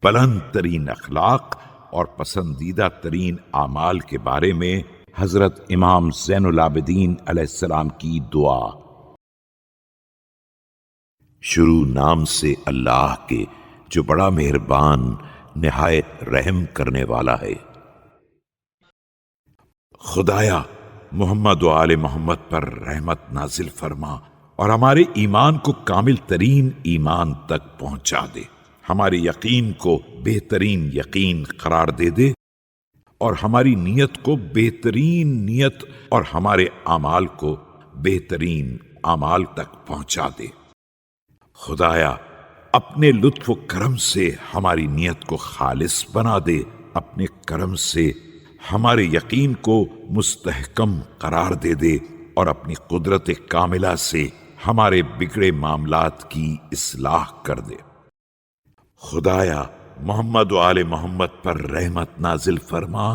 بلند ترین اخلاق اور پسندیدہ ترین اعمال کے بارے میں حضرت امام زین العابدین علیہ السلام کی دعا۔ شروع نام سے اللہ کے جو بڑا مہربان نہایت رحم کرنے والا ہے۔ خدایا محمد و آل محمد پر رحمت نازل فرما اور ہمارے ایمان کو کامل ترین ایمان تک پہنچا دے، ہمارے یقین کو بہترین یقین قرار دے دے اور ہماری نیت کو بہترین نیت اور ہمارے اعمال کو بہترین اعمال تک پہنچا دے۔ خدایا اپنے لطف و کرم سے ہماری نیت کو خالص بنا دے، اپنے کرم سے ہمارے یقین کو مستحکم قرار دے دے اور اپنی قدرت کاملہ سے ہمارے بگڑے معاملات کی اصلاح کر دے۔ خدایا محمد و آل محمد پر رحمت نازل فرما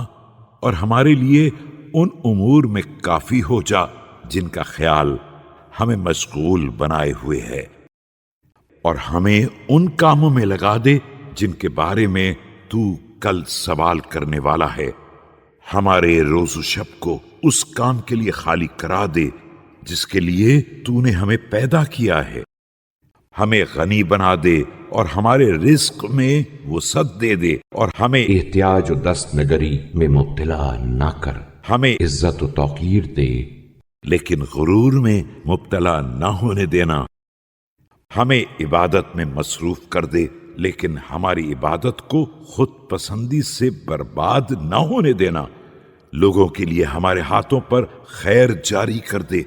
اور ہمارے لیے ان امور میں کافی ہو جا جن کا خیال ہمیں مشغول بنائے ہوئے ہے، اور ہمیں ان کاموں میں لگا دے جن کے بارے میں تو کل سوال کرنے والا ہے۔ ہمارے روز و شب کو اس کام کے لیے خالی کرا دے جس کے لیے تو نے ہمیں پیدا کیا ہے۔ ہمیں غنی بنا دے اور ہمارے رزق میں وسعت دے دے، اور ہمیں احتیاج و دست نگری میں مبتلا نہ کر، ہمیں عزت و توقیر دے لیکن غرور میں مبتلا نہ ہونے دینا۔ ہمیں عبادت میں مصروف کر دے لیکن ہماری عبادت کو خود پسندی سے برباد نہ ہونے دینا۔ لوگوں کے لیے ہمارے ہاتھوں پر خیر جاری کر دے